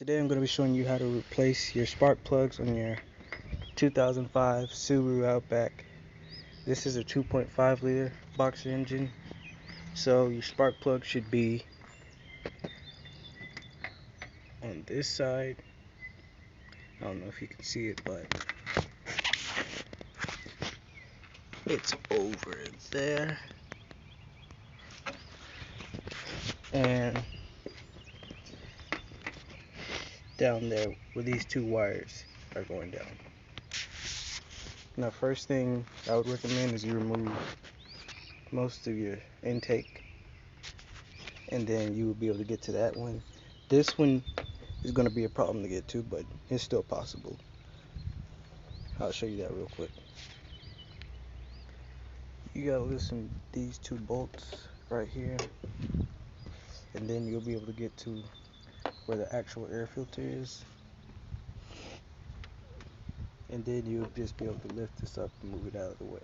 Today I'm going to be showing you how to replace your spark plugs on your 2005 Subaru Outback. This is a 2.5 liter boxer engine, so your spark plug should be on this side. I don't know if you can see it, but it's over there. And down there where these two wires are going down. Now, first thing I would recommend is you remove most of your intake, and then you will be able to get to that one. This one is going to be a problem to get to, but it's still possible. I'll show you that real quick. You gotta loosen these two bolts right here, and then you'll be able to get to where the actual air filter is, and then you'll just be able to lift this up and move it out of the way.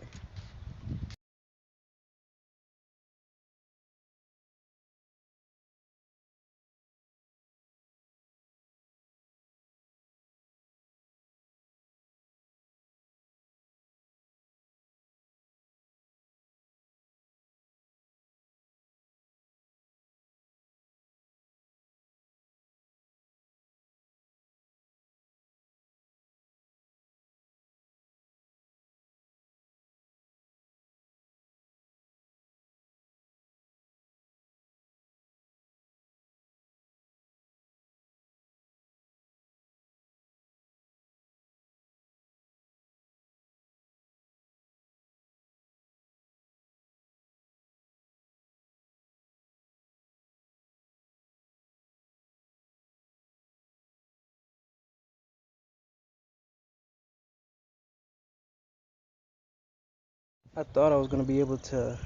I thought I was going to be able to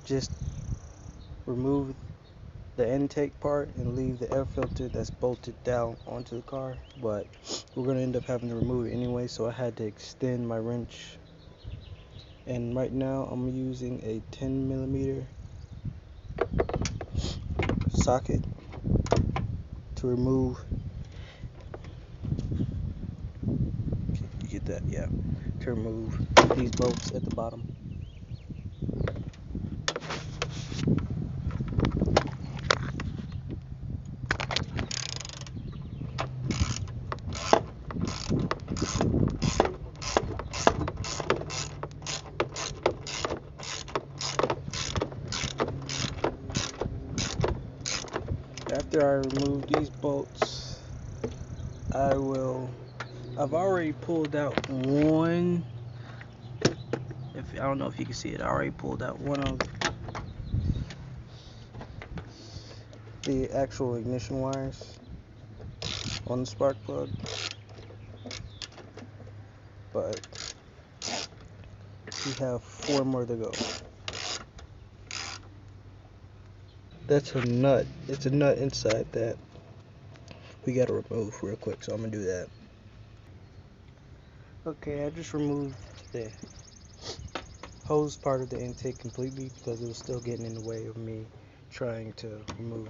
just remove the intake part and leave the air filter that's bolted down onto the car, but we're going to end up having to remove it anyway, so I had to extend my wrench, and right now I'm using a 10mm socket to remove, you get that, yeah, to remove these bolts at the bottom. After I remove these bolts, I've already pulled out one. I don't know if you can see it, I already pulled out one of the actual ignition wires on the spark plug, but we have 4 more to go. That's a nut. It's a nut inside that we gotta remove real quick, so I'm gonna do that. Okay, I just removed the hose part of the intake completely because it was still getting in the way of me trying to remove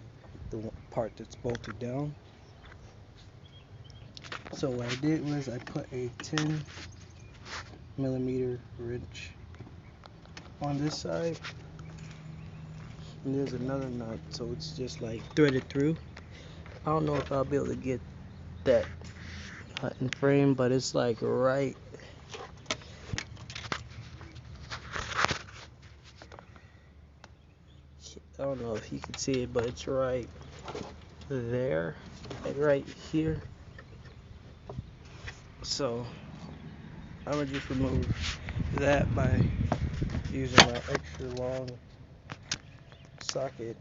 the part that's bolted down. So what I did was I put a 10mm wrench on this side, and there's another nut, so it's just like threaded through. I don't know if I'll be able to get that nut in frame, but it's like right I don't know if you can see it, but it's right there, like right here. So I'm gonna just remove that by using my extra long socket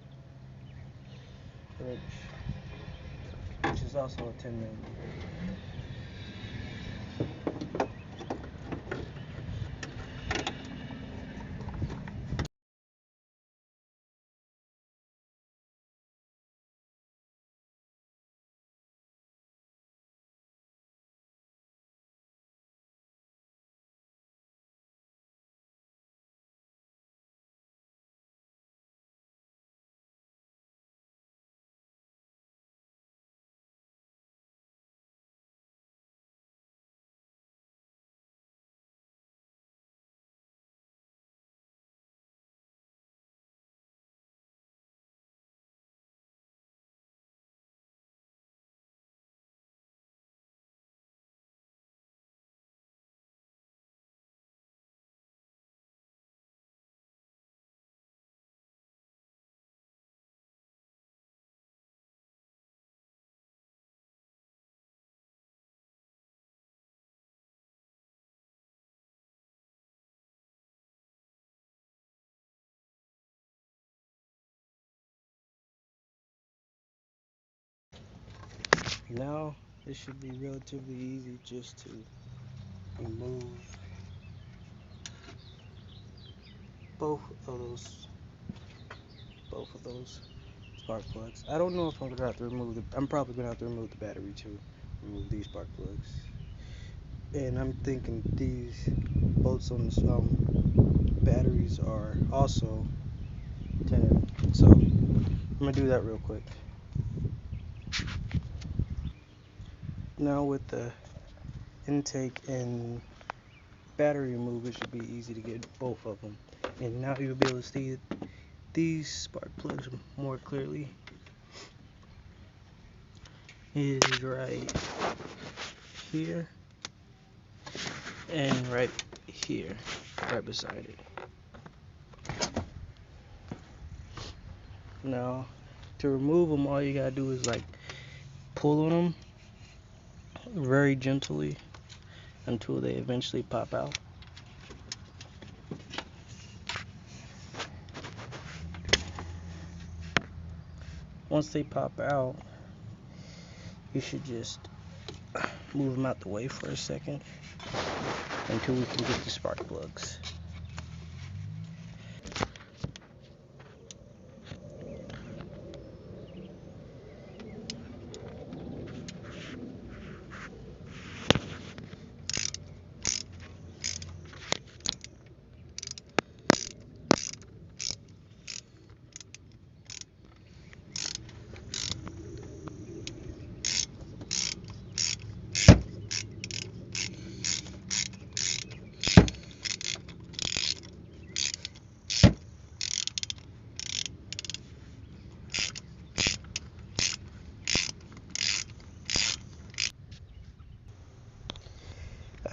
wrench, which is also a 10mm. Now it should be relatively easy just to remove both of those spark plugs. I don't know if I'm gonna have to remove I'm probably gonna have to remove the battery to remove these spark plugs. And I'm thinking these bolts on the batteries are also tinted. So I'm gonna do that real quick. Now with the intake and battery removed, it should be easy to get both of them. And now you'll be able to see these spark plugs more clearly. It is right here and right here, right beside it. Now to remove them, all you gotta do is like pull on them very gently until they eventually pop out. Once they pop out, you should just move them out the way for a second until we can get the spark plugs.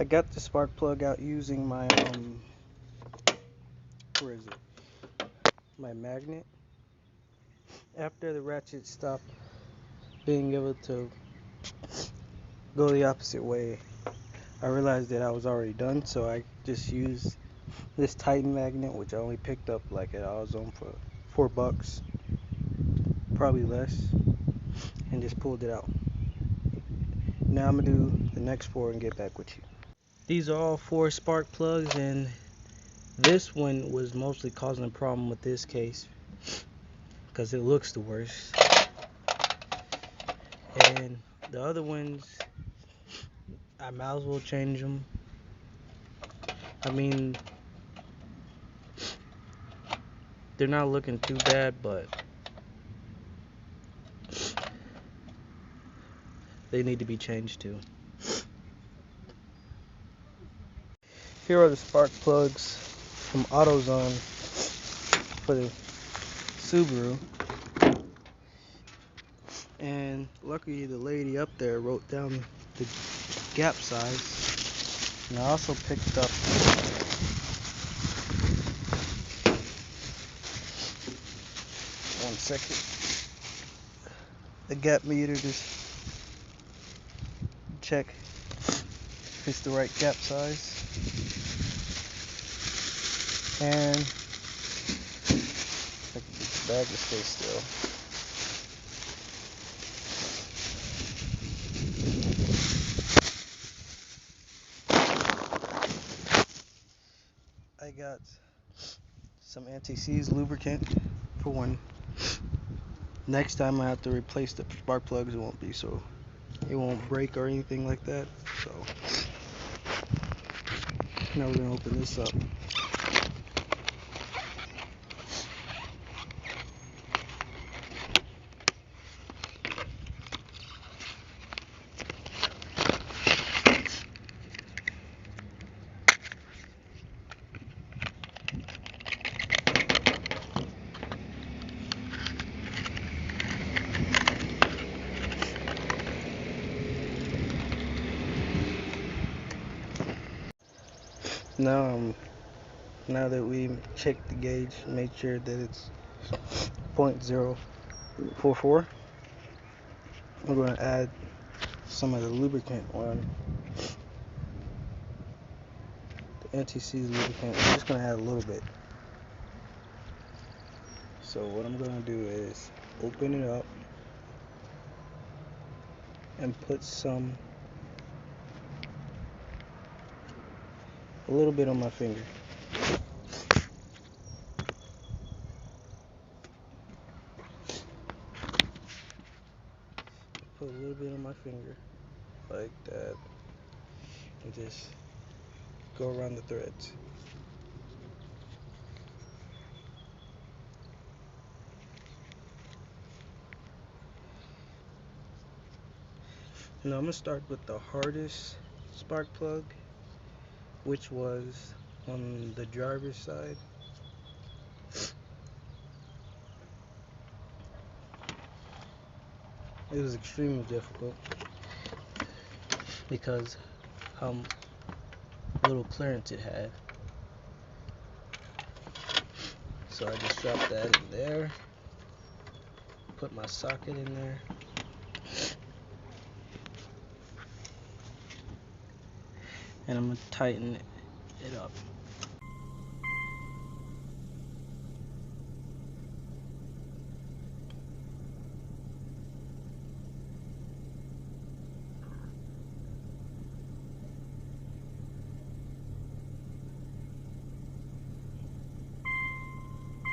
I got the spark plug out using my where is it? My magnet. After the ratchet stopped being able to go the opposite way, I realized that I was already done, so I just used this Titan magnet, which I only picked up like at AutoZone for $4, probably less, and just pulled it out. Now I'm gonna do the next 4 and get back with you. These are all 4 spark plugs, and this one was mostly causing a problem with this case because it looks the worst. And the other ones, I might as well change them. I mean, they're not looking too bad, but they need to be changed too. Here are the spark plugs from AutoZone for the Subaru. And luckily the lady up there wrote down the gap size. And I also picked up one second, the gap meter, just check if it's the right gap size. And if I can get the bag to stay still. I got some anti-seize lubricant for one. Next time I have to replace the spark plugs, it won't break or anything like that. So now we're gonna open this up. Now that we checked the gauge, made sure that it's 0.044, we're going to add some of the lubricant on the anti-seize lubricant. I'm just going to add a little bit. So what I'm going to do is open it up. and put a little bit on my finger. Put a little bit on my finger, like that, and just go around the threads. Now I'm going to start with the hardest spark plug, which was on the driver's side. It was extremely difficult because how little clearance it had. So I just dropped that in there, put my socket in there, and I'm going to tighten it up.